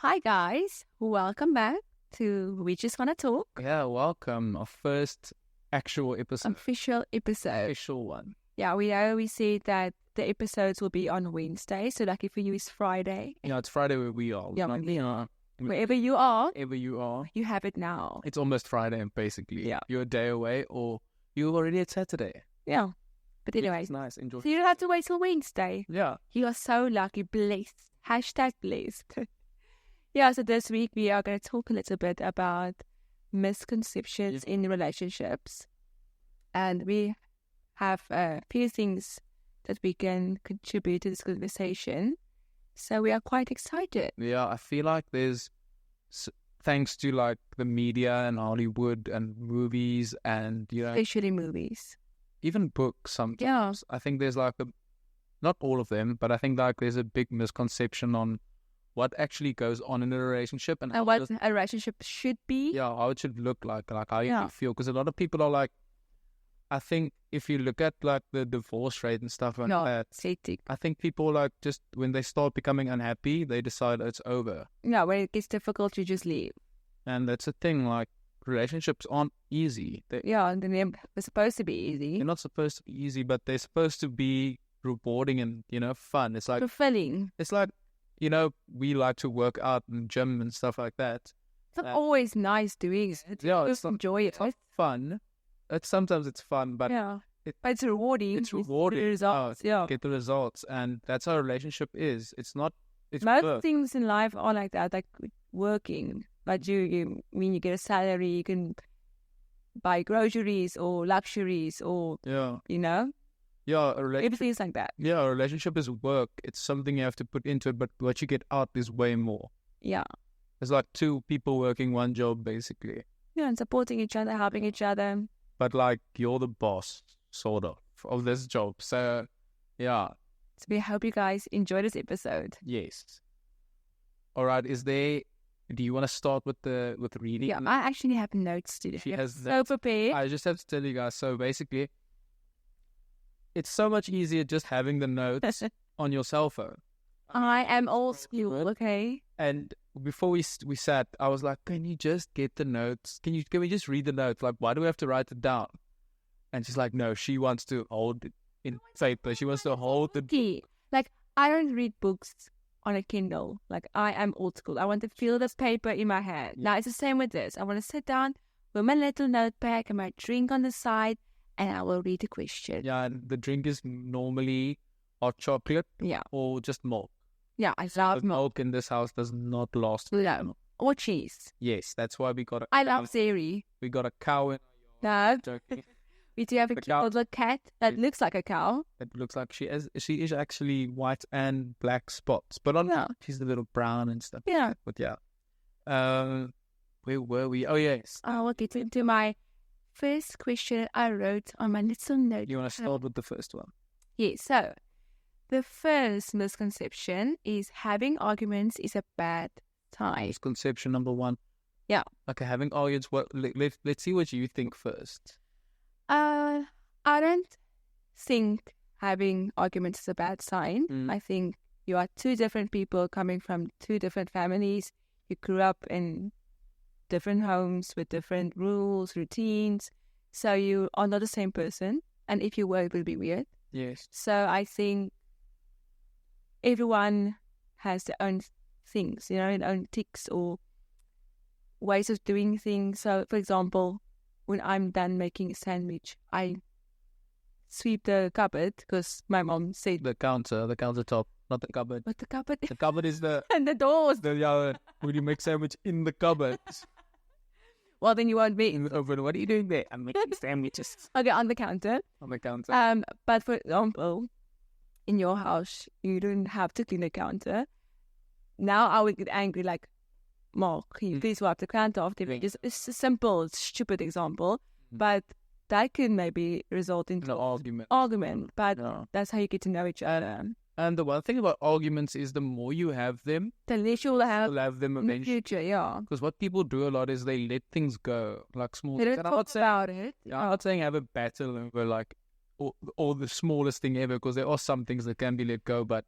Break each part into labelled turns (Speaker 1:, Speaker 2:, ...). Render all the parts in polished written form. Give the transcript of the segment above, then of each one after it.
Speaker 1: Hi guys, welcome back to We Just Wanna Talk,
Speaker 2: Yeah, welcome. Our first actual episode.
Speaker 1: official episode.
Speaker 2: Official one.
Speaker 1: Yeah, we always say that the episodes will be on Wednesday, so lucky for you is Friday.
Speaker 2: Yeah, it's Friday where we are.
Speaker 1: Yeah,
Speaker 2: Not
Speaker 1: we
Speaker 2: are.
Speaker 1: Wherever you are,
Speaker 2: Wherever you are.
Speaker 1: you have it now.
Speaker 2: It's almost Friday, basically.
Speaker 1: Yeah.
Speaker 2: You're a day away, or you're already at Saturday.
Speaker 1: Yeah, but anyway,
Speaker 2: It's nice. Enjoy.
Speaker 1: so you don't have to wait till Wednesday.
Speaker 2: Yeah.
Speaker 1: You are so lucky, blessed. Hashtag blessed. Yeah, so this week we are going to talk a little bit about misconceptions in relationships. And we have a few things that we can contribute to this conversation. So we are quite excited.
Speaker 2: Yeah, I feel like there's, thanks to like the media and Hollywood and movies and,
Speaker 1: Especially movies.
Speaker 2: even books sometimes.
Speaker 1: Yeah.
Speaker 2: I think there's like not all of them, but I think like there's a big misconception on what actually goes on in a relationship and
Speaker 1: And what a relationship should be.
Speaker 2: yeah, how it should look like how you
Speaker 1: Yeah.
Speaker 2: feel. Because a lot of people are like, I think if you look at like the divorce rate and stuff like that,
Speaker 1: Static.
Speaker 2: I think people like just when they start becoming unhappy, they decide it's over.
Speaker 1: Yeah, when it gets difficult, you just leave.
Speaker 2: And that's the thing, like relationships aren't easy.
Speaker 1: Yeah, and then they're supposed to be easy.
Speaker 2: They're not supposed to be easy, but they're supposed to be rewarding and, fun. It's like,
Speaker 1: Fulfilling.
Speaker 2: it's like, we like to work out in the gym and stuff like that.
Speaker 1: It's not always nice doing it.
Speaker 2: Yeah,
Speaker 1: You
Speaker 2: it's not,
Speaker 1: enjoy it.
Speaker 2: it's not fun. Sometimes it's fun, but
Speaker 1: Yeah.
Speaker 2: it-
Speaker 1: But it's rewarding.
Speaker 2: it's
Speaker 1: You see
Speaker 2: rewarding.
Speaker 1: the results. Yeah.
Speaker 2: Get the results, and that's how a relationship is. It's not. It's
Speaker 1: Most
Speaker 2: work.
Speaker 1: things in life are like that, like working. Like when you get a salary, you can buy groceries or luxuries or,
Speaker 2: Yeah,
Speaker 1: yeah,
Speaker 2: yeah.
Speaker 1: everything's like that.
Speaker 2: Yeah, a relationship is work. It's something you have to put into it, but what you get out is way more.
Speaker 1: Yeah.
Speaker 2: It's like two people working one job, basically.
Speaker 1: Yeah, and supporting each other, helping each other.
Speaker 2: But like you're the boss, sort of this job. So, yeah,
Speaker 1: So we hope you guys enjoy this episode.
Speaker 2: yes. All right. Do you want to start with reading?
Speaker 1: Yeah, I actually have notes today.
Speaker 2: She has
Speaker 1: so prepared.
Speaker 2: I just have to tell you guys. So basically, it's so much easier just having the notes on your cell phone.
Speaker 1: I am old school, okay?
Speaker 2: And before we sat, I was like, "Can you just get the notes? Can we just read the notes? Like, why do we have to write it down?" And she's like, "No, she wants to hold it in paper. She wants to hold the."
Speaker 1: Key. Like, I don't read books on a Kindle. Like, I am old school. I want to feel the paper in my hand. Now, it's the same with this. I want to sit down with my little notepad and my drink on the side, and I will read the question.
Speaker 2: Yeah, and the drink is normally hot chocolate
Speaker 1: Yeah.
Speaker 2: or just milk.
Speaker 1: Yeah, I love
Speaker 2: But
Speaker 1: milk.
Speaker 2: milk in this house does not last.
Speaker 1: No. Or cheese.
Speaker 2: Yes, that's why we got
Speaker 1: I love dairy.
Speaker 2: we got a cow in
Speaker 1: No.
Speaker 2: our turkey.
Speaker 1: We do have a
Speaker 2: The
Speaker 1: cute
Speaker 2: cow.
Speaker 1: little cat that looks like a cow.
Speaker 2: It looks like she is actually white and black spots, but on
Speaker 1: Yeah.
Speaker 2: she's a little brown and stuff.
Speaker 1: Yeah.
Speaker 2: But yeah, where were we? Oh yes,
Speaker 1: I will get into my first question I wrote on my little note.
Speaker 2: you want to start with the first one?
Speaker 1: Yes, so the first misconception is having arguments is a bad sign.
Speaker 2: Misconception number one.
Speaker 1: Yeah.
Speaker 2: Okay, having arguments. Let's see what you think first.
Speaker 1: I don't think having arguments is a bad sign.
Speaker 2: Mm.
Speaker 1: I think you are two different people coming from two different families. You grew up in different homes with different rules, routines. So you are not the same person. And if you were, it would be weird.
Speaker 2: Yes.
Speaker 1: So I think everyone has their own things, their own tics or ways of doing things. So, for example, when I'm done making a sandwich, I sweep the cupboard because my mom said,
Speaker 2: The countertop, not the cupboard.
Speaker 1: "What the cupboard?"
Speaker 2: The cupboard is the
Speaker 1: and the doors.
Speaker 2: when you make sandwich in the cupboard.
Speaker 1: Well, then you won't be
Speaker 2: In the oven. What are you doing there? I'm making sandwiches
Speaker 1: okay on the counter.
Speaker 2: on the counter.
Speaker 1: But for example, in your house, you don't have to clean the counter. Now I would get angry, like, Mark, can you please wipe the counter off? It's a simple, stupid example, but that could maybe result in
Speaker 2: No argument.
Speaker 1: argument. But
Speaker 2: No.
Speaker 1: that's how you get to know each other.
Speaker 2: And the one thing about arguments is the more you have them,
Speaker 1: The less you'll have
Speaker 2: you'll have them
Speaker 1: in the
Speaker 2: eventually.
Speaker 1: future, yeah.
Speaker 2: Because what people do a lot is they let things go, like small
Speaker 1: They
Speaker 2: things.
Speaker 1: don't
Speaker 2: And I'm not
Speaker 1: talk
Speaker 2: saying,
Speaker 1: about it.
Speaker 2: I'm not saying have a battle over like or the smallest thing ever, because there are some things that can be let go, but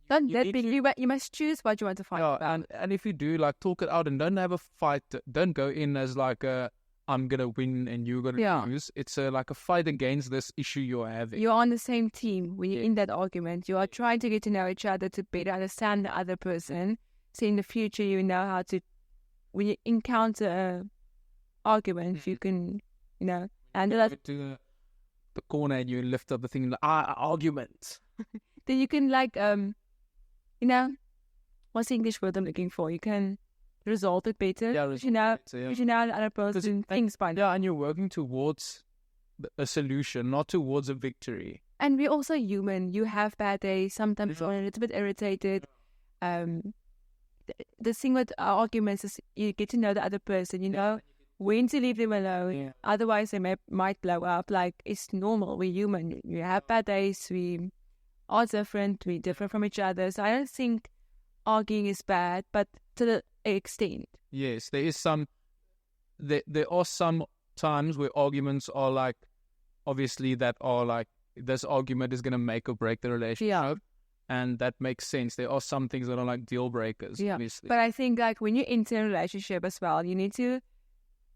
Speaker 1: Don't let be. You must choose what you want to fight about.
Speaker 2: And if you do, like, talk it out and don't have a fight. Don't go in as like I'm gonna win and you're gonna lose. It's like a fight against this issue you're having.
Speaker 1: You're on the same team when you're in that argument. You are trying to get to know each other to better understand the other person. So in the future, you know how to, when you encounter an argument, you can, handle that.
Speaker 2: To the corner and you lift up the thing, like, argument.
Speaker 1: Then you can, what's the English word I'm looking for? You can resolve it better.
Speaker 2: Yeah,
Speaker 1: because you know the other person thinks by now.
Speaker 2: Yeah, and you're working towards a solution, not towards a victory.
Speaker 1: And we're also human. You have bad days. Sometimes you're a little bit irritated. The thing with arguments is you get to know the other person, you know when to leave them alone.
Speaker 2: Yeah.
Speaker 1: Otherwise, they might blow up. Like, it's normal. We're human. We have bad days. We are different. We're different from each other. So I don't think arguing is bad, but to the extent.
Speaker 2: Yes, there is some. There are some times where arguments are like, obviously, that are like, this argument is going to make or break the relationship.
Speaker 1: Yeah.
Speaker 2: And that makes sense. There are some things that are like deal breakers, obviously.
Speaker 1: But I think, like, when you enter a relationship as well, you need to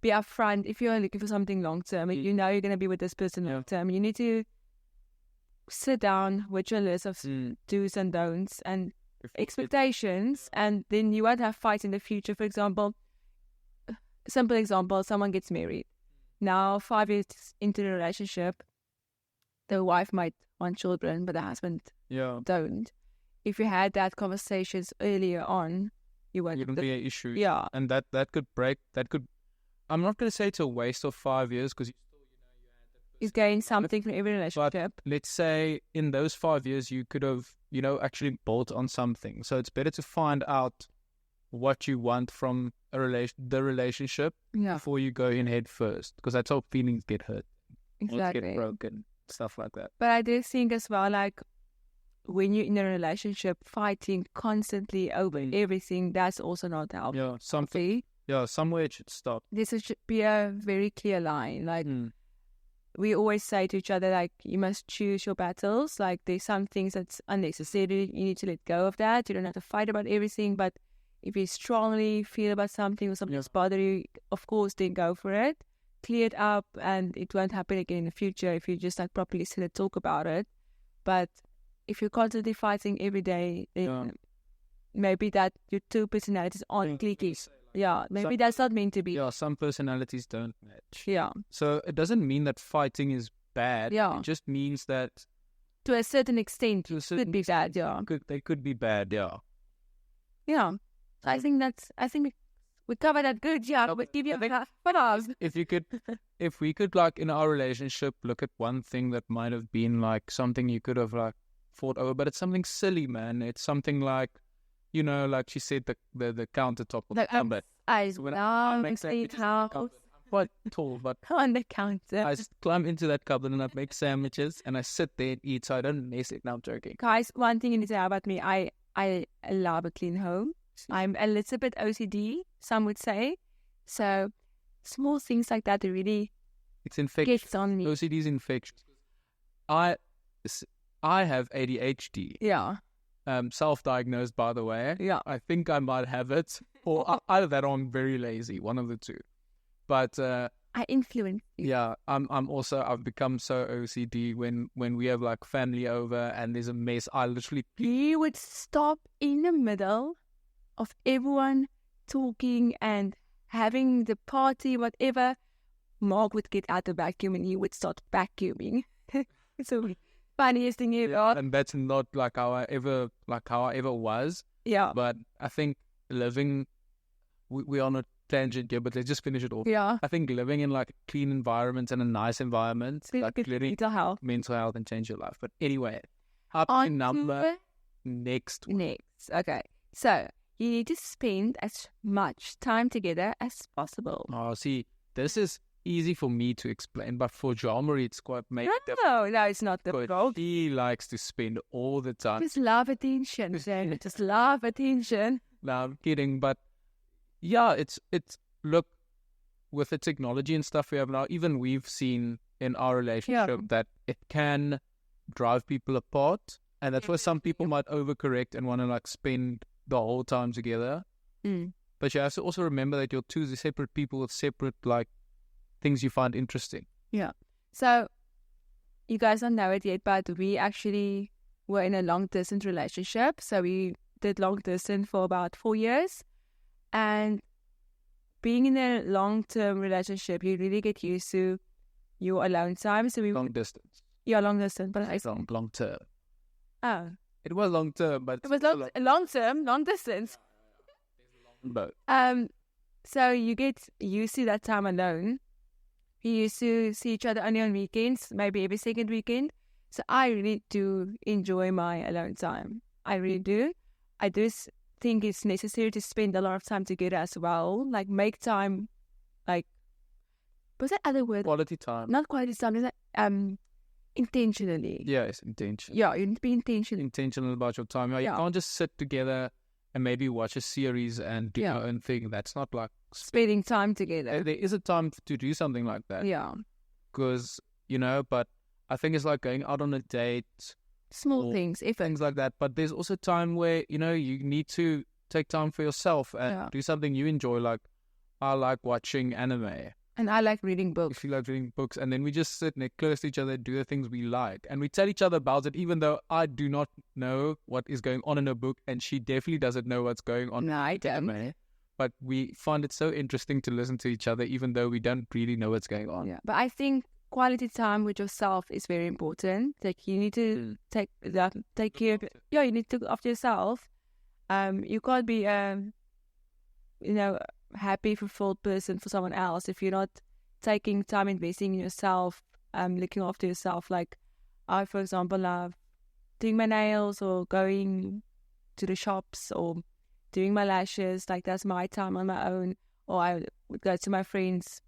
Speaker 1: be upfront. If you're looking for something long term, you know you're going to be with this person long term, you need to sit down with your list of do's and don'ts and expectations, and then you won't have fights in the future. For example, simple example, someone gets married. Now, 5 years into the relationship, the wife might want children, but the husband don't. If you had that conversations earlier on, you wouldn't
Speaker 2: be an issue.
Speaker 1: Yeah.
Speaker 2: And that could break, I'm not going to say it's a waste of 5 years, because
Speaker 1: you gain something from every relationship.
Speaker 2: But let's say in those 5 years, you could have, actually built on something. So it's better to find out what you want from the relationship before you go in head first, because that's how feelings get hurt.
Speaker 1: Exactly.
Speaker 2: Get broken, stuff like that.
Speaker 1: But I do think as well, like, when you're in a relationship, fighting constantly over everything, that's also not healthy.
Speaker 2: Somewhere it should stop.
Speaker 1: This should be a very clear line. Like, we always say to each other, like, you must choose your battles. Like, there's some things that's unnecessary. You need to let go of that. You don't have to fight about everything. But if you strongly feel about something or something that's bothering you, of course, then go for it. Clear it up, and it won't happen again in the future if you just, like, properly sit and talk about it. But if you're constantly fighting every day, then maybe that your two personalities aren't clicking. Maybe that's not meant to be.
Speaker 2: Yeah, some personalities don't match.
Speaker 1: Yeah.
Speaker 2: So it doesn't mean that fighting is bad.
Speaker 1: Yeah.
Speaker 2: It just means that,
Speaker 1: to a certain extent, it could be bad. Yeah.
Speaker 2: They could be bad. Yeah.
Speaker 1: Yeah. I think we covered that good. Yeah. We'll give you a
Speaker 2: if we could, like, in our relationship, look at one thing that might have been like something you could have, like, fought over, but it's something silly, man. It's something like, like she said, the countertop of the cupboard. Quite tall, but
Speaker 1: on the counter.
Speaker 2: I just climb into that cupboard and I make sandwiches and I sit there and eat, so I don't mess it. Now I'm joking.
Speaker 1: Guys, one thing you need to know about me, I love a clean home. I'm a little bit OCD, some would say. So small things like that really gets on me.
Speaker 2: OCD is infectious. I have ADHD.
Speaker 1: Yeah.
Speaker 2: Self-diagnosed, by the way.
Speaker 1: Yeah.
Speaker 2: I think I might have it, or either that or I'm very lazy, one of the two. But
Speaker 1: I influence you.
Speaker 2: Yeah, I've become so OCD when we have, like, family over and there's a mess. I literally,
Speaker 1: you would stop in the middle of everyone talking and having the party, whatever. Mark would get out the vacuum and he would start vacuuming. So funniest thing ever.
Speaker 2: And that's not like how I ever was.
Speaker 1: Yeah.
Speaker 2: But I think living, we are on a tangent here, but let's just finish it off.
Speaker 1: Yeah.
Speaker 2: I think living in, like, a clean environment and a nice environment, like, clearly mental health and change your life. But anyway, up to number next one.
Speaker 1: Next. Okay. So you need to spend as much time together as possible.
Speaker 2: Oh, see, this is easy for me to explain, but for Jeane-Mari, it's quite maybe
Speaker 1: difficult. No, it's not difficult.
Speaker 2: He likes to spend all the time.
Speaker 1: Just love attention, Zen. Just love attention.
Speaker 2: No, I'm kidding, but yeah, it's look, with the technology and stuff we have now, even we've seen in our relationship that it can drive people apart. And that's why some people might overcorrect and want to like spend the whole time together. But you have to also remember that you're two separate people with separate like things you find interesting.
Speaker 1: Yeah. So you guys don't know it yet, but we actually were in a long distance relationship. So we did long distance for about 4 years. And being in a long-term relationship, you really get used to your alone time. So we
Speaker 2: Long distance.
Speaker 1: Yeah, long distance, but I
Speaker 2: Long term.
Speaker 1: Oh,
Speaker 2: It was long term, but
Speaker 1: it was long term, long distance.
Speaker 2: But
Speaker 1: So you get used to that time alone. We used to see each other only on weekends, maybe every second weekend. So I really do enjoy my alone time. I really do. I do think it's necessary to spend a lot of time together as well. Like make time, like, what's that other word?
Speaker 2: quality time.
Speaker 1: Not quality time, is that intentionally.
Speaker 2: Yeah, it's intentional.
Speaker 1: Yeah, you need to be intentional.
Speaker 2: Intentional about your time. You can't just sit together and maybe watch a series and do your own thing. That's not like
Speaker 1: Spending time together.
Speaker 2: There is a time to do something like that.
Speaker 1: Yeah.
Speaker 2: Because, but I think it's like going out on a date.
Speaker 1: Small things,
Speaker 2: things like that. But there's also time where, you need to take time for yourself and do something you enjoy. Like, I like watching anime.
Speaker 1: And I like reading books.
Speaker 2: If you like reading books. And then we just sit close to each other and do the things we like. And we tell each other about it, even though I do not know what is going on in a book. And she definitely doesn't know what's going on.
Speaker 1: No, I don't.
Speaker 2: But we find it so interesting to listen to each other, even though we don't really know what's going on.
Speaker 1: Yeah, but I think quality time with yourself is very important. Like you need to take care of it. Yeah, you need to look after yourself. You can't be happy, fulfilled person for someone else if you're not taking time investing in yourself, looking after yourself. Like I, for example, love doing my nails or going to the shops or doing my lashes. Like that's my time on my own. Or I would go to my friends.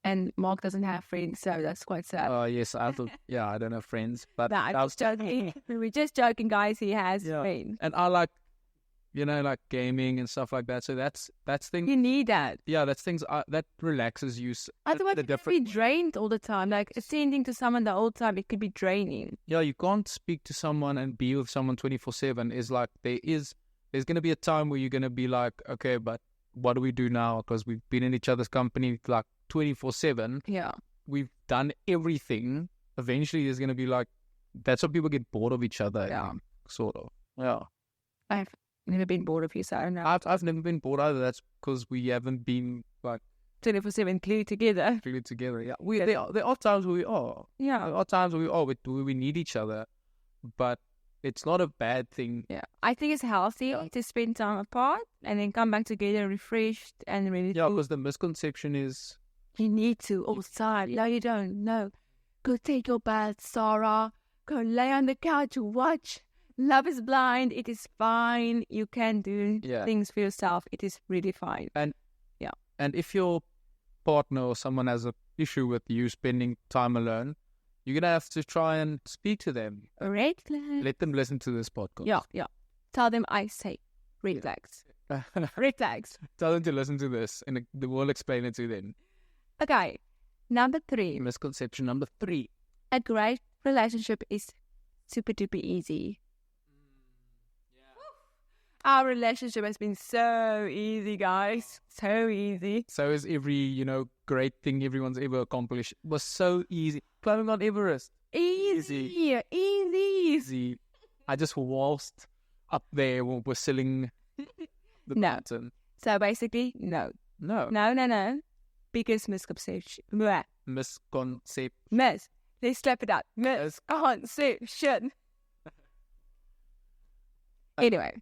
Speaker 1: And Mark doesn't have friends, so that's quite sad.
Speaker 2: Oh, yes, I thought, I don't have friends. But
Speaker 1: I'm just joking. We're just joking, guys. He has friends.
Speaker 2: And I like, like gaming and stuff like that. So that's things.
Speaker 1: You need that.
Speaker 2: Yeah, that's things that relaxes you.
Speaker 1: Otherwise, you could be drained all the time. Like attending to someone the whole time, it could be draining.
Speaker 2: Yeah, you can't speak to someone and be with someone 24/7. Is like there's going to be a time where you're going to be like, okay, but what do we do now? Because we've been in each other's company like 24/7.
Speaker 1: Yeah.
Speaker 2: We've done everything. Eventually there's going to be like, that's when people get bored of each other.
Speaker 1: Yeah.
Speaker 2: Sort of. Yeah.
Speaker 1: I've never been bored of you, so I don't know.
Speaker 2: I've never been bored either. That's because we haven't been like
Speaker 1: 24/7 glued together.
Speaker 2: Yeah. There are times where we are.
Speaker 1: Yeah.
Speaker 2: There are times where we need each other. But it's not a bad thing.
Speaker 1: Yeah. I think it's healthy to spend time apart and then come back together refreshed and ready to...
Speaker 2: Yeah, because the misconception is...
Speaker 1: You need to all the time. No, you don't. No. Go take your bath, Sarah. Go lay on the couch, watch. Love is blind. It is fine. You can do things for yourself. It is really fine.
Speaker 2: And if your partner or someone has an issue with you spending time alone, you're going to have to try and speak to them.
Speaker 1: Red flags.
Speaker 2: Let them listen to this podcast.
Speaker 1: Yeah. Tell them I say red flags. Red flags.
Speaker 2: Tell them to listen to this and we'll explain it to them.
Speaker 1: Okay. Number 3.
Speaker 2: Misconception number 3.
Speaker 1: A great relationship is super duper easy. Our relationship has been so easy, guys. So easy.
Speaker 2: So is every, great thing everyone's ever accomplished. It was so easy. Climbing on Everest.
Speaker 1: Easy.
Speaker 2: I just waltzed up there whistling the mountain.
Speaker 1: So basically, no. Biggest misconception. Let's slap it out. Misconception. Anyway.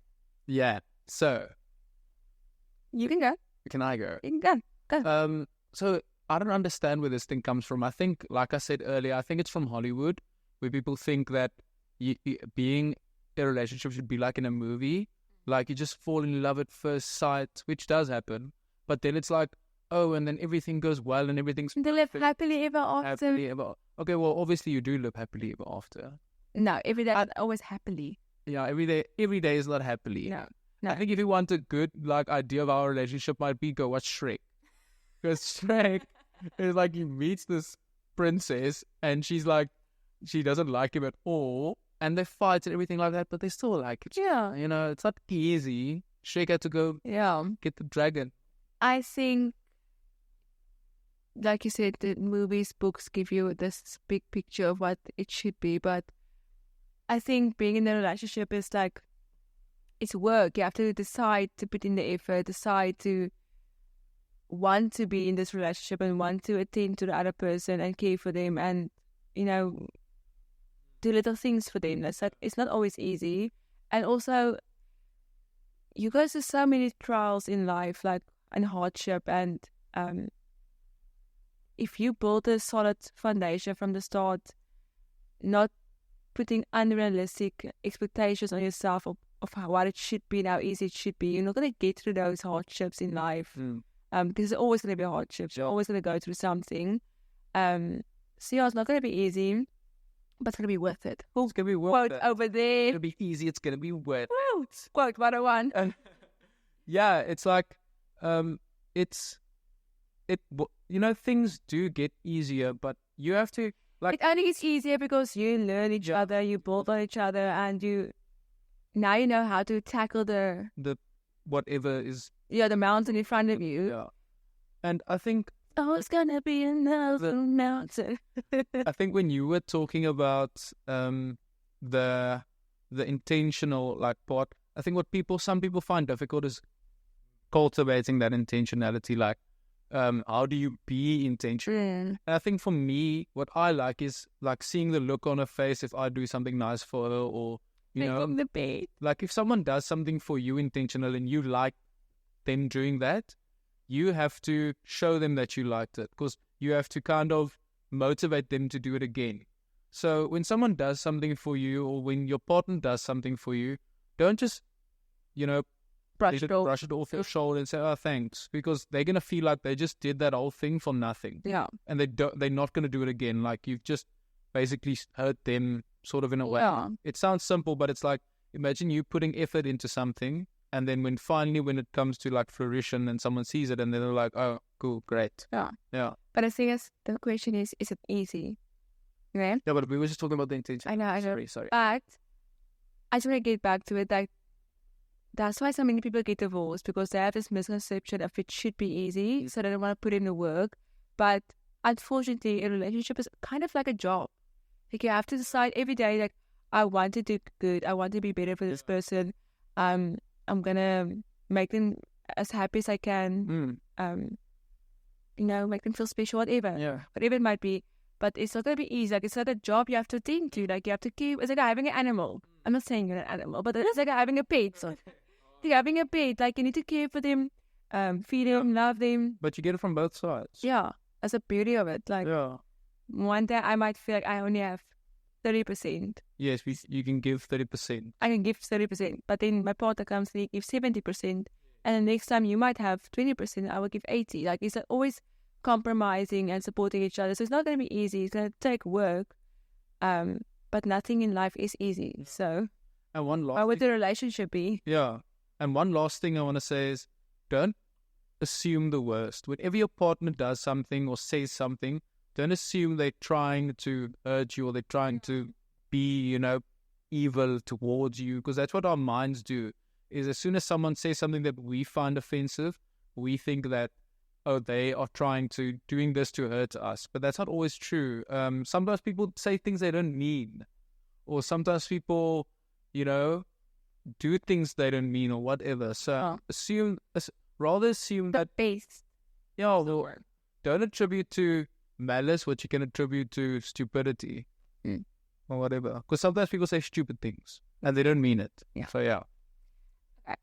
Speaker 2: Yeah. So.
Speaker 1: You can go.
Speaker 2: Can I go?
Speaker 1: You can go.
Speaker 2: So I don't understand where this thing comes from. I think, like I said earlier, I think it's from Hollywood, where people think that being in a relationship should be like in a movie. Like you just fall in love at first sight, which does happen. But then it's like, and then everything goes well and everything's...
Speaker 1: They live happily ever after.
Speaker 2: Okay, well, obviously you do live happily ever after.
Speaker 1: No, every day is always happily.
Speaker 2: Yeah, every day is not happily.
Speaker 1: No.
Speaker 2: I think if you want a good idea of our relationship, might be go watch Shrek. Because Shrek is like he meets this princess and she's like, she doesn't like him at all. and they fight and everything like that, but they still like it.
Speaker 1: Yeah.
Speaker 2: You know, it's not easy. Shrek had to go get the dragon.
Speaker 1: I think, like you said, the movies, books give you this big picture of what it should be, but I think being in a relationship is like, it's work. You have to decide to put in the effort, decide to want to be in this relationship and want to attend to the other person and care for them and, you know, do little things for them. It's not always easy. And also, you go through so many trials in life, like, and hardship, and if you build a solid foundation from the start, not putting unrealistic expectations on yourself of what it should be and how easy it should be, you're not going to get through those hardships in life. Because there's always going to be hardships. You're always going to go through something. So yeah, it's not going to be easy, but it's going to be worth it.
Speaker 2: It's going to be worth it.
Speaker 1: Quote over there.
Speaker 2: It's going to be easy. It's going to be worth
Speaker 1: it. Quote 101.
Speaker 2: Yeah, it's like, you know, things do get easier, but you have to, like...
Speaker 1: It only gets easier because you learn each other, you build on each other, and now you know how to tackle the
Speaker 2: whatever is...
Speaker 1: Yeah, the mountain in front of you.
Speaker 2: Yeah. And I think...
Speaker 1: Oh, it's gonna be another mountain.
Speaker 2: I think when you were talking about the intentional, like, part, I think what some people find difficult is cultivating that intentionality, like, how do you be intentional? And I think for me, what I like is, like, seeing the look on her face if I do something nice for her, or, you know,
Speaker 1: the bed.
Speaker 2: Like, if someone does something for you intentional and you like them doing that, you have to show them that you liked it, because you have to kind of motivate them to do it again. So when someone does something for you, or when your partner does something for you, don't just, you know, brush it off your shoulder and say, oh, thanks, because they're going to feel like they just did that whole thing for nothing.
Speaker 1: Yeah.
Speaker 2: And they're not going to do it again. Like, you've just basically hurt them, sort of, in a way.
Speaker 1: Yeah.
Speaker 2: It sounds simple, but it's like, imagine you putting effort into something, and then when it comes to, like, fruition, and someone sees it and they're like, oh, cool, great.
Speaker 1: Yeah.
Speaker 2: Yeah.
Speaker 1: But I think the question is it easy? Right?
Speaker 2: Yeah, but we were just talking about the intention.
Speaker 1: I know.
Speaker 2: Sorry.
Speaker 1: But I just want to get back to it. Like, that's why so many people get divorced, because they have this misconception of it should be easy, so they don't want to put in the work. But unfortunately, a relationship is kind of like a job. Like, you have to decide every day, like, I want to do good. I want to be better for this person. I'm gonna make them as happy as I can. You know, make them feel special, whatever.
Speaker 2: Yeah.
Speaker 1: Whatever it might be. But it's not gonna be easy. Like, it's not a job you have to attend to. Like, you have to keep. It's like having an animal. I'm not saying you're an animal, but it's like having a pet. So, like having a pet, like, you need to care for them, feed them, love them.
Speaker 2: But you get it from both sides.
Speaker 1: Yeah, that's the beauty of it. Like, one day I might feel like I only have 30%.
Speaker 2: Yes, you can give 30%.
Speaker 1: I can give 30%, but then my partner comes and he gives 70%, and the next time you might have 20%, I will give 80%. Like, it's always compromising and supporting each other. So it's not going to be easy. It's going to take work, but nothing in life is easy. So,
Speaker 2: and one last
Speaker 1: why would the relationship be?
Speaker 2: Yeah, and one last thing I want to say is, don't assume the worst. Whenever your partner does something or says something, don't assume they're trying to hurt you, or they're trying to be, you know, evil towards you, because that's what our minds do. Is as soon as someone says something that we find offensive, we think that, oh, they are doing this to hurt us. But that's not always true. Sometimes people say things they don't mean, or sometimes people, you know, do things they don't mean, or whatever. So rather assume that
Speaker 1: base.
Speaker 2: Yeah, don't attribute to malice what you can attribute to stupidity or whatever. Because sometimes people say stupid things and they don't mean it.
Speaker 1: Yeah.
Speaker 2: So yeah.
Speaker 1: Okay.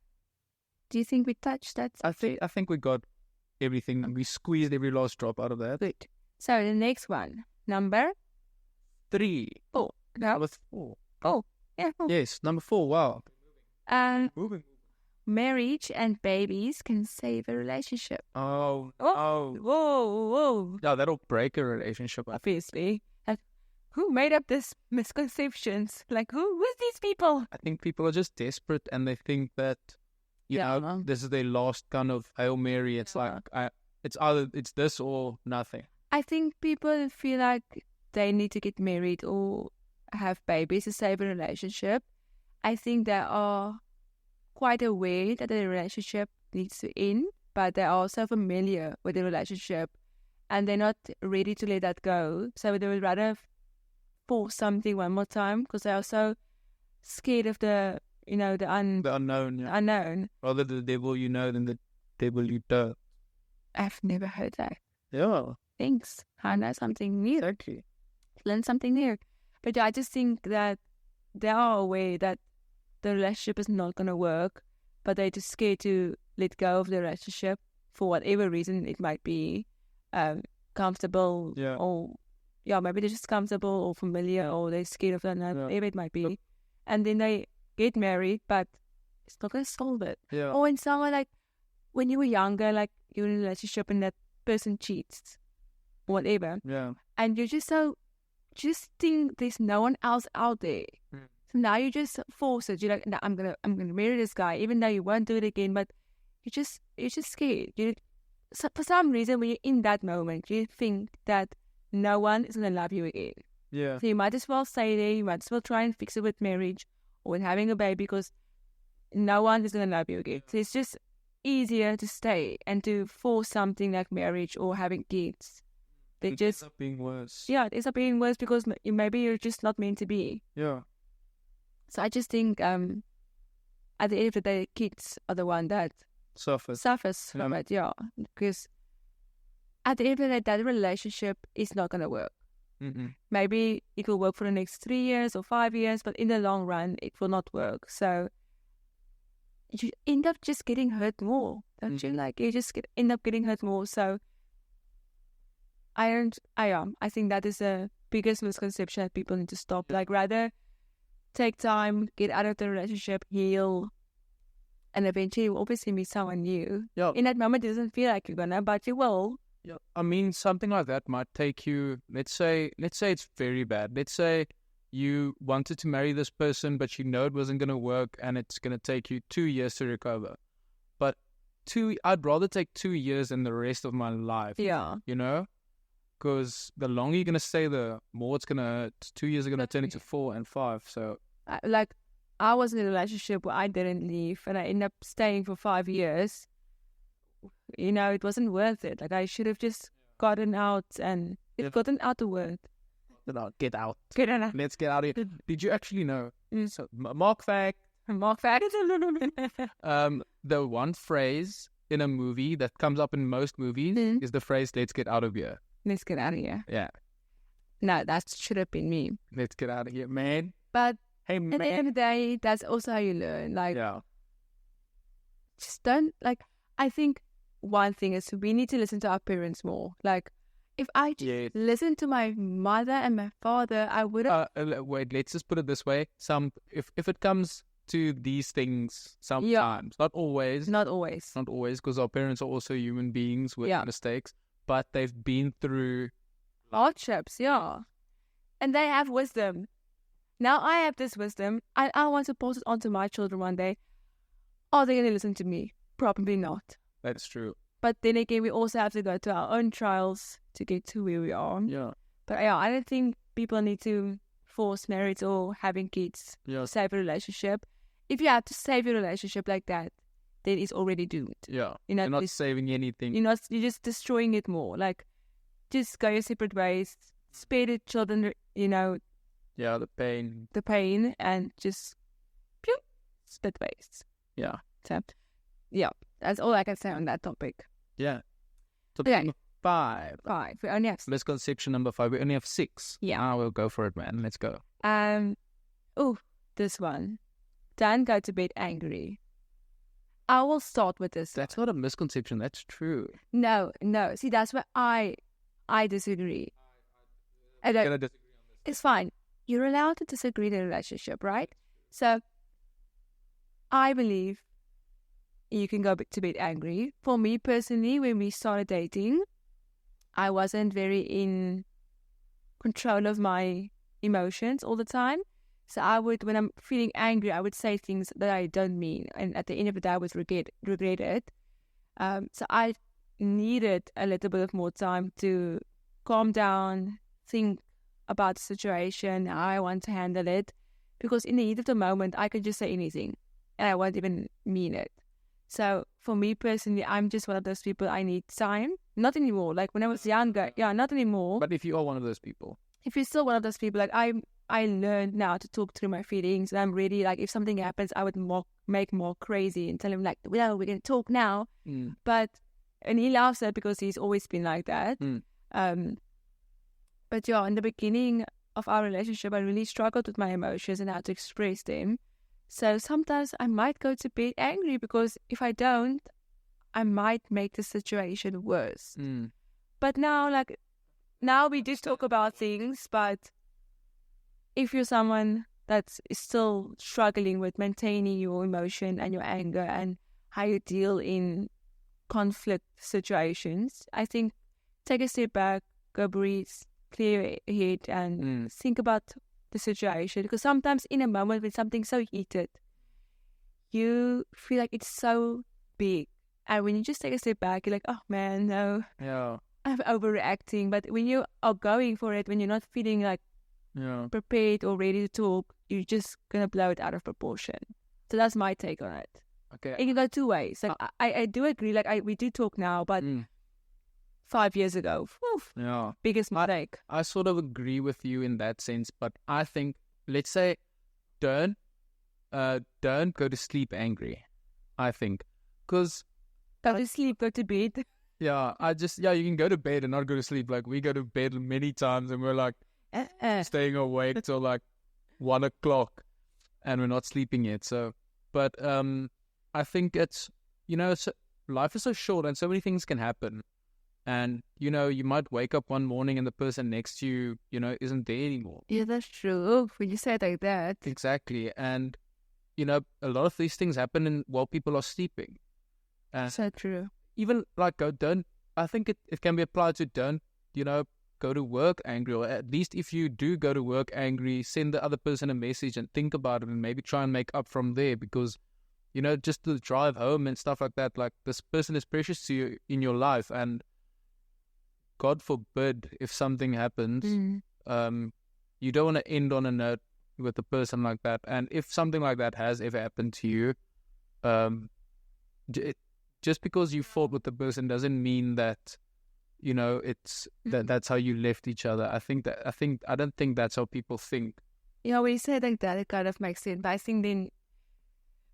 Speaker 1: Do you think we touched that?
Speaker 2: I think we got everything. Okay. We squeezed every last drop out of that.
Speaker 1: Good. So the next one, number
Speaker 2: 3.
Speaker 1: Oh,
Speaker 2: number 4.
Speaker 1: Oh, yeah. Oh.
Speaker 2: Yes, number 4. Wow. Moving.
Speaker 1: Marriage and babies can save a relationship.
Speaker 2: Whoa. Yeah, that'll break a relationship.
Speaker 1: Obviously. Like, who made up this misconceptions? Like, who's these people?
Speaker 2: I think people are just desperate, and they think that, you know, this is their last kind of Hail Mary. It's like, it's either it's this or nothing.
Speaker 1: I think people feel like they need to get married, or have babies to save a relationship. I think they are quite aware that the relationship needs to end, but they're also familiar with the relationship and they're not ready to let that go. So they would rather force something one more time because they're so scared of the
Speaker 2: unknown. Yeah.
Speaker 1: unknown.
Speaker 2: Rather the devil you know than the devil you don't.
Speaker 1: I've never heard that.
Speaker 2: Yeah.
Speaker 1: Thanks. I know something new.
Speaker 2: Exactly.
Speaker 1: Learn something new. But I just think that they are aware that the relationship is not going to work, but they're just scared to let go of the relationship for whatever reason it might be. Comfortable,
Speaker 2: Yeah.
Speaker 1: or maybe they're just comfortable or familiar, or they're scared of that, whatever it might be. And then they get married, but it's not going to solve it.
Speaker 2: Yeah.
Speaker 1: Or when someone, like, when you were younger, like, you're in a relationship and that person cheats, whatever.
Speaker 2: Yeah.
Speaker 1: And you're just think there's no one else out there. So now you just force it. You're like, no, I'm gonna marry this guy, even though you won't do it again. But you're just scared. So for some reason, when you're in that moment, you think that no one is gonna love you again.
Speaker 2: Yeah.
Speaker 1: So you might as well stay there. You might as well try and fix it with marriage or with having a baby, because no one is gonna love you again. So it's just easier to stay and to force something like marriage or having kids. It just
Speaker 2: ends up being worse.
Speaker 1: Yeah, it ends up being worse because maybe you're just not meant to be.
Speaker 2: Yeah.
Speaker 1: So I just think at the end of the day, kids are the one that suffers from it. Yeah, because at the end of the day, that relationship is not going to work.
Speaker 2: Mm-mm.
Speaker 1: Maybe it will work for the next 3 years or 5 years, but in the long run, it will not work. So you end up just getting hurt more, don't you? Like, you just end up getting hurt more. So I think that is the biggest misconception that people need to stop. Like, rather take time, get out of the relationship, heal, and eventually you'll obviously meet someone new.
Speaker 2: Yeah.
Speaker 1: In that moment, it doesn't feel like you're gonna, but you will.
Speaker 2: Yeah. I mean, something like that might take you, let's say it's very bad. Let's say you wanted to marry this person, but you know it wasn't going to work and it's going to take you 2 years to recover. But I'd rather take 2 years than the rest of my life.
Speaker 1: Yeah.
Speaker 2: You know? Because the longer you're going to stay, the more it's going to hurt. 2 years are going to turn into 4 and 5. So,
Speaker 1: I was in a relationship where I didn't leave and I ended up staying for 5 years. It wasn't worth it. Like, I should have just gotten out and gotten out the word.
Speaker 2: Get out.
Speaker 1: Get out.
Speaker 2: Let's get out of here. Did you actually know? So, Mark fact. The one phrase in a movie that comes up in most movies is the phrase, let's get out of here.
Speaker 1: Let's get out of here.
Speaker 2: Yeah.
Speaker 1: No, that should have been me.
Speaker 2: Let's get out of here, man.
Speaker 1: But
Speaker 2: hey,
Speaker 1: at the end of the day, that's also how you learn. Like, just don't, like, I think one thing is we need to listen to our parents more. Like, if I just listened to my mother and my father, I would have...
Speaker 2: wait, let's just put it this way. If it comes to these things sometimes, not always, because our parents are also human beings with mistakes, but they've been through
Speaker 1: hardships, and they have wisdom. Now I have this wisdom, and I want to pass it on to my children one day. Are they going to listen to me? Probably not.
Speaker 2: That's true.
Speaker 1: But then again, we also have to go to our own trials to get to where we are.
Speaker 2: Yeah.
Speaker 1: But I don't think people need to force marriage or having kids to save a relationship. If you have to save your relationship like that, then it's already doomed.
Speaker 2: Yeah. You're not saving anything.
Speaker 1: You're just destroying it more. Like, just go your separate ways. Spare the children,
Speaker 2: Yeah, the pain.
Speaker 1: And just split ways.
Speaker 2: Yeah.
Speaker 1: So, that's all I can say on that topic.
Speaker 2: Yeah. Topic number 5.
Speaker 1: 5. We only have 6.
Speaker 2: Misconception number 5. We only have 6.
Speaker 1: Yeah.
Speaker 2: We'll go for it, man. Let's go.
Speaker 1: This one. Don't go to bed angry. I will start with this.
Speaker 2: That's not a misconception. That's true.
Speaker 1: No. See, that's where I disagree.
Speaker 2: I'm going to disagree on this.
Speaker 1: It's fine. You're allowed to disagree in a relationship, right? So, I believe you can go to bed angry. For me personally, when we started dating, I wasn't very in control of my emotions all the time. So I would, when I'm feeling angry, I would say things that I don't mean. And at the end of the day, I would regret it. So I needed a little bit of more time to calm down, think about the situation, how I want to handle it. Because in the heat of the moment, I could just say anything and I won't even mean it. So for me personally, I'm just one of those people, I need time. Not anymore. Like when I was younger, not anymore.
Speaker 2: But if you are one of those people.
Speaker 1: If you're still one of those people, like I learned now to talk through my feelings. And I'm ready, like if something happens, I would make more crazy and tell him like, well, we're going to talk now. And he laughs at it because he's always been like that. But yeah, in the beginning of our relationship, I really struggled with my emotions and how to express them. So sometimes I might go to bed angry because if I don't, I might make the situation worse. But now we just talk about things, but if you're someone that is still struggling with maintaining your emotion and your anger and how you deal in conflict situations, I think take a step back, go breathe, clear your head and think about the situation. Because sometimes in a moment when something's so heated, you feel like it's so big. And when you just take a step back, you're like, oh man, no.
Speaker 2: Yeah.
Speaker 1: I'm overreacting. But when you are going for it, when you're not feeling like prepared or ready to talk, you're just going to blow it out of proportion. So that's my take on it.
Speaker 2: Okay.
Speaker 1: It can go two ways. Like I do agree, like we do talk now, but 5 years ago, biggest mistake.
Speaker 2: I sort of agree with you in that sense, but I think, let's say, don't go to sleep angry, I think. Because
Speaker 1: go to sleep, go to bed.
Speaker 2: Yeah, you can go to bed and not go to sleep. Like, we go to bed many times and we're like staying awake till like 1 o'clock and we're not sleeping yet. So, but I think it's, life is so short and so many things can happen. And, you might wake up one morning and the person next to you, isn't there anymore.
Speaker 1: Yeah, that's true. When you say it like that.
Speaker 2: Exactly. And, a lot of these things happen while people are sleeping.
Speaker 1: So true.
Speaker 2: Even like I think it can be applied to don't, go to work angry, or at least if you do go to work angry, send the other person a message and think about it and maybe try and make up from there, because, just to drive home and stuff like that, like this person is precious to you in your life, and God forbid if something happens, you don't want to end on a note with a person like that. And if something like that has ever happened to you, just because you fought with the person doesn't mean that, it's that's how you left each other. I don't think that's how people think.
Speaker 1: Yeah, when you say it like that, it kind of makes sense. But I think then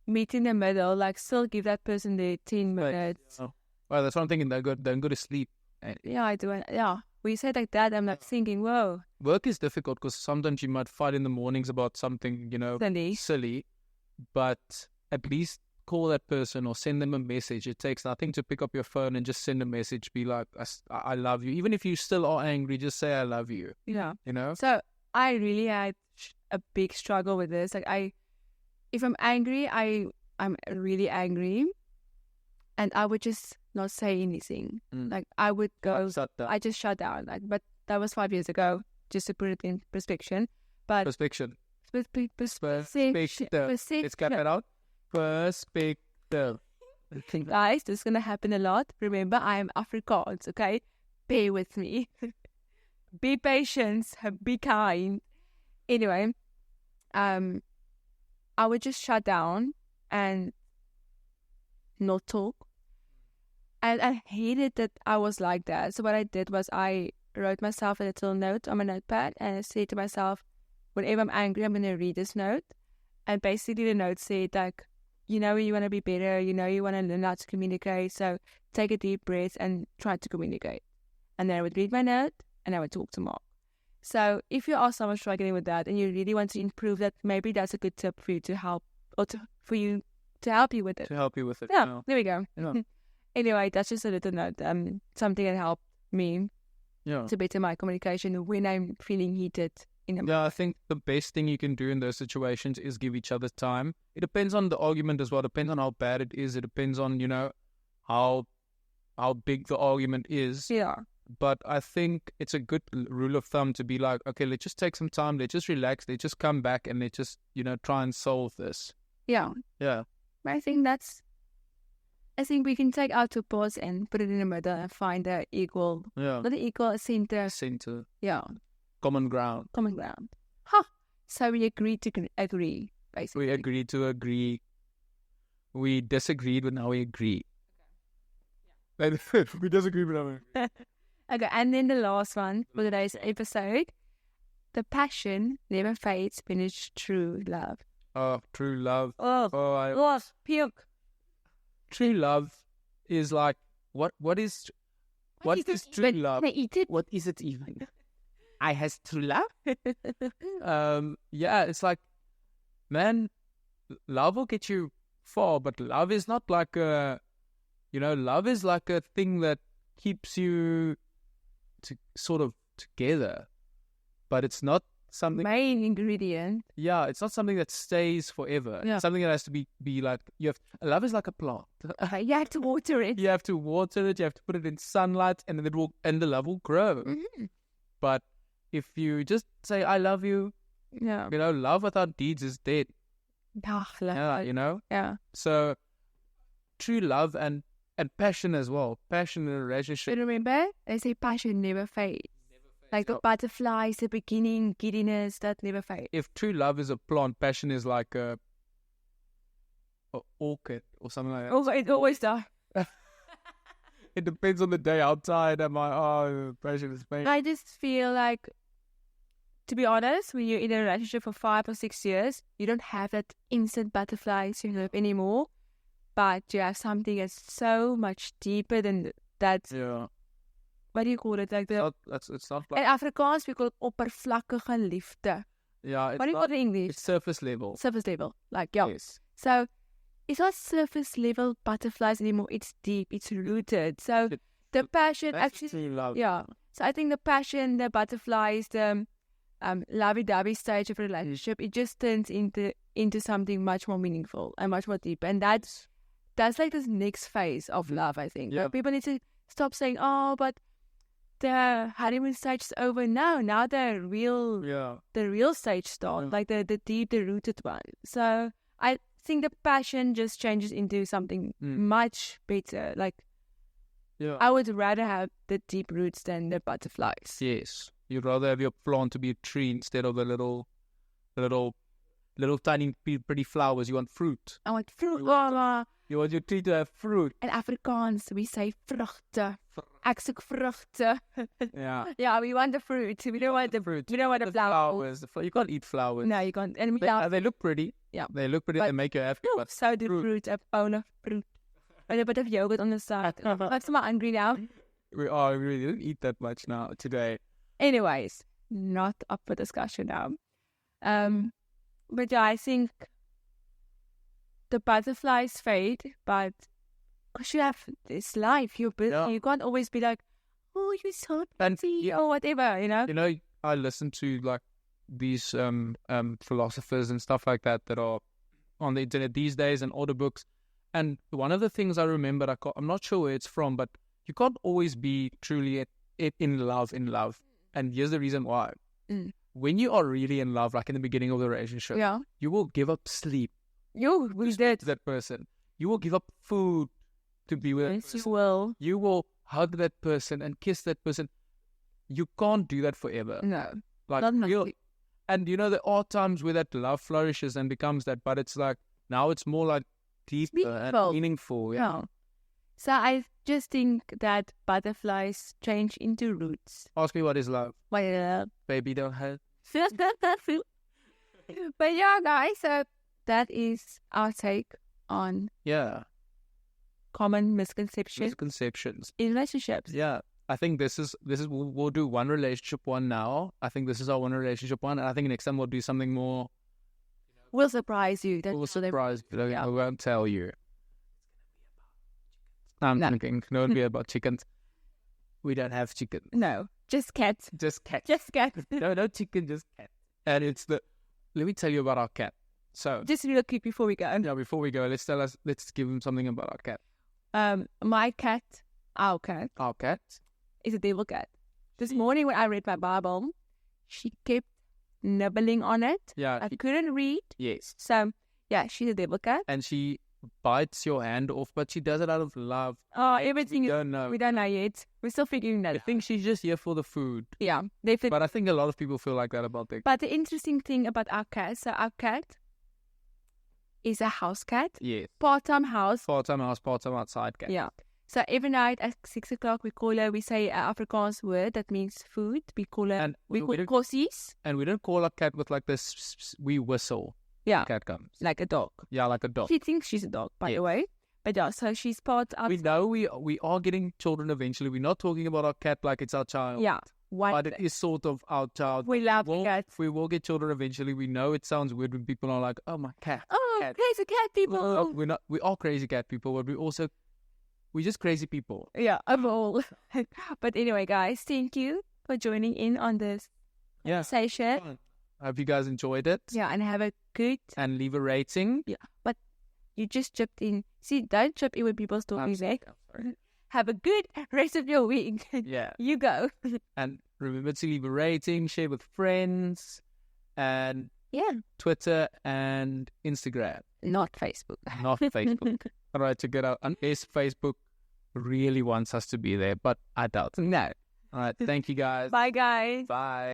Speaker 1: meet in the middle, like still give that person the 10 minutes.
Speaker 2: Well, that's one thing. Don't go to sleep.
Speaker 1: Yeah, I do. Yeah, when you say it like that, I'm like thinking, whoa.
Speaker 2: Work is difficult because sometimes you might fight in the mornings about something, silly. But at least call that person or send them a message. It takes nothing to pick up your phone and just send a message. Be like, I love you. Even if you still are angry, just say I love you.
Speaker 1: Yeah. So I really had a big struggle with this. Like if I'm angry, I'm really angry, and I would just not say anything. Like I would go. I just shut down. But that was 5 years ago. Just to put it in perspective. But
Speaker 2: perspective.
Speaker 1: Perspective.
Speaker 2: Let's get that out. Perspective.
Speaker 1: Guys, this is going to happen a lot. Remember, I am Afrikaans, okay? Bear with me. Be patient. Be kind. Anyway, I would just shut down and not talk. And I hated that I was like that. So what I did was I wrote myself a little note on my notepad and I said to myself, whenever I'm angry, I'm going to read this note. And basically the note said, like, you want to be better, you want to learn how to communicate, so take a deep breath and try to communicate. And then I would read my note and I would talk to Mark. So if you are someone struggling with that and you really want to improve that, maybe that's a good tip for you to help, or for you to help you with it.
Speaker 2: To help you with it.
Speaker 1: Yeah, there we go.
Speaker 2: Yeah.
Speaker 1: Anyway, that's just a little note. Something that helped me to better my communication when I'm feeling heated.
Speaker 2: I think the best thing you can do in those situations is give each other time. It depends on the argument as well. It depends on how bad it is. It depends on, how big the argument is.
Speaker 1: Yeah.
Speaker 2: But I think it's a good rule of thumb to be like, okay, let's just take some time. Let's just relax. Let's just come back and let's just, try and solve this.
Speaker 1: Yeah.
Speaker 2: Yeah.
Speaker 1: But I think we can take our two parts and put it in the middle and find a equal, not an equal, a center.
Speaker 2: Center.
Speaker 1: Yeah.
Speaker 2: common ground.
Speaker 1: Common ground. Huh. So we agreed to agree, basically.
Speaker 2: We agreed to agree. We disagreed, but now we agree. We disagree, but now we agree.
Speaker 1: Okay, and then the last one for today's episode. The passion never fades when it's true love.
Speaker 2: Oh, true love.
Speaker 1: Oh, puke.
Speaker 2: True love is like, what is true love?
Speaker 1: They eat it.
Speaker 2: What is it even? I has true love? Yeah, it's like, man, love will get you far, but love is not like love is like a thing that keeps you sort of together, but it's not something.
Speaker 1: Main ingredient.
Speaker 2: Yeah, it's not something that stays forever.
Speaker 1: Yeah.
Speaker 2: It's something that has to be like, love is like a plant.
Speaker 1: You have to water it.
Speaker 2: You have to water it. You have to put it in sunlight, and then the love will grow.
Speaker 1: Mm-hmm.
Speaker 2: But if you just say I love you,
Speaker 1: Yeah.
Speaker 2: Love without deeds is dead.
Speaker 1: Yeah. Yeah.
Speaker 2: So true love and passion as well. Passion in a relationship.
Speaker 1: But remember, they say passion never fades. Like the butterflies, the beginning, giddiness, that never fades.
Speaker 2: If true love is a plant, passion is like a orchid or something like that.
Speaker 1: Oh, it always does.
Speaker 2: It depends on the day outside. Am I, passion is fake.
Speaker 1: I just feel like, to be honest, when you're in a relationship for 5 or 6 years, you don't have that instant butterflies you have anymore. But you have something that's so much deeper than that.
Speaker 2: Yeah.
Speaker 1: What do you call it? Like
Speaker 2: it's not like...
Speaker 1: In Afrikaans, we call it oppervlakkige liefde.
Speaker 2: Yeah,
Speaker 1: what do you call it in English?
Speaker 2: It's surface level.
Speaker 1: Surface level. Like, yeah.
Speaker 2: Yes.
Speaker 1: So, it's not surface level butterflies anymore. It's deep. It's rooted. So, the passion actually...
Speaker 2: love.
Speaker 1: Yeah. So, I think the passion, the butterflies, the lovey-dovey stage of a relationship, it just turns into something much more meaningful and much more deep. And that's like this next phase of love, I think.
Speaker 2: Yeah.
Speaker 1: People need to stop saying, oh, but the honeymoon stage is over now. Now the real stage starts, like the deep, the rooted one. So I think the passion just changes into something much better. Like, I would rather have the deep roots than the butterflies.
Speaker 2: Yes, you'd rather have your plant to be a tree instead of the little tiny pretty flowers. You want fruit.
Speaker 1: I want fruit.
Speaker 2: You want your tree to have fruit.
Speaker 1: In Afrikaans, we say vrugte. Ek soek vrugte.
Speaker 2: Yeah.
Speaker 1: Yeah, we want the fruit. We don't want the fruit. We don't want the flowers.
Speaker 2: You can't eat flowers.
Speaker 1: No, you can't. And
Speaker 2: they look pretty.
Speaker 1: Yeah.
Speaker 2: They look pretty. They make you happy. But
Speaker 1: so the fruit, a bowl of fruit. And a bit of yogurt on the side. I'm so hungry now.
Speaker 2: We really didn't eat that much now today.
Speaker 1: Anyways, not up for discussion now. But yeah, I think the butterflies fade, but because you have this life, you're busy. Yeah. You can't always be like, oh, you're so busy or whatever,
Speaker 2: You know, I listen to like these philosophers and stuff like that are on the internet these days and audiobooks. And one of the things I remember, I'm not sure where it's from, but you can't always be truly in love. And here's the reason why. When you are really in love, like in the beginning of the relationship, you will give up sleep.
Speaker 1: You will do
Speaker 2: that person. You will give up food to be with that person.
Speaker 1: You will.
Speaker 2: You will hug that person and kiss that person. You can't do that forever.
Speaker 1: No.
Speaker 2: Like and there are times where that love flourishes and becomes that, but it's like now it's more like deeper and meaningful. Yeah.
Speaker 1: So I just think that butterflies change into roots.
Speaker 2: Ask me what is love.
Speaker 1: What is love?
Speaker 2: Baby, don't hurt.
Speaker 1: But yeah, guys, so that is our take on common misconceptions in relationships.
Speaker 2: Yeah, I think this is we'll do one relationship one now. I think this is our one relationship one, and I think next time we'll do something more.
Speaker 1: We'll surprise you.
Speaker 2: We'll surprise you. I won't tell you. I'm thinking. No, it'll be about chickens. We don't have chicken.
Speaker 1: No, just cats.
Speaker 2: Just cat.
Speaker 1: Just cat.
Speaker 2: No chicken, just cat. And let me tell you about our cat. So
Speaker 1: just real quick before we go.
Speaker 2: Yeah, before we go, let's give him something about our cat.
Speaker 1: Our cat, is a devil cat. This morning when I read my Bible, she kept nibbling on it.
Speaker 2: Yeah.
Speaker 1: I couldn't read.
Speaker 2: Yes.
Speaker 1: So yeah, she's a devil cat.
Speaker 2: And she bites your hand off, but she does it out of love.
Speaker 1: Oh, everything
Speaker 2: We
Speaker 1: is,
Speaker 2: don't know.
Speaker 1: we don't know yet. We're still figuring that
Speaker 2: I
Speaker 1: out.
Speaker 2: think she's just here for the food.
Speaker 1: Yeah, definitely.
Speaker 2: But I think a lot of people feel like that about their
Speaker 1: But the interesting thing about our cat, so our cat is a house cat,
Speaker 2: yes.
Speaker 1: part-time house.
Speaker 2: Part-time house, part-time outside cat.
Speaker 1: Yeah. So every night at 6 o'clock, we call her, we say an Afrikaans word that means food. We call her,
Speaker 2: And
Speaker 1: we call
Speaker 2: don't-
Speaker 1: kossies.
Speaker 2: And we don't call our cat with like this, we whistle.
Speaker 1: Yeah,
Speaker 2: Cat comes.
Speaker 1: like a dog.
Speaker 2: Yeah, like a dog.
Speaker 1: She thinks she's a dog, by
Speaker 2: Yes.
Speaker 1: the way. But yeah, so she's part of,
Speaker 2: We know we are getting children eventually. We're not talking about our cat like it's our child.
Speaker 1: yeah. One,
Speaker 2: But it is sort of our child.
Speaker 1: we love
Speaker 2: We'll-
Speaker 1: cats.
Speaker 2: We will get children eventually. We know it sounds weird when people are like, "Oh, my cat."
Speaker 1: Oh,
Speaker 2: cat.
Speaker 1: crazy cat people.
Speaker 2: We're not. We are crazy cat people, but we're just crazy people.
Speaker 1: Yeah, overall. But anyway, guys, thank you for joining in on this
Speaker 2: Yeah.
Speaker 1: conversation.
Speaker 2: Fun. I hope you guys enjoyed it.
Speaker 1: Yeah, and have a good.
Speaker 2: And leave a rating.
Speaker 1: Yeah, but you just chipped in. See, don't chip in when people's
Speaker 2: I'm
Speaker 1: talking
Speaker 2: sorry.
Speaker 1: there.
Speaker 2: I'm sorry.
Speaker 1: Have a good rest of your week.
Speaker 2: Yeah.
Speaker 1: You go.
Speaker 2: And remember to leave a rating, share with friends, and
Speaker 1: Yeah,
Speaker 2: Twitter and Instagram,
Speaker 1: not Facebook.
Speaker 2: not Facebook. All right, to get out. Unless Facebook really wants us to be there, but I doubt it.
Speaker 1: No.
Speaker 2: All right, thank you guys.
Speaker 1: Bye, guys.
Speaker 2: Bye.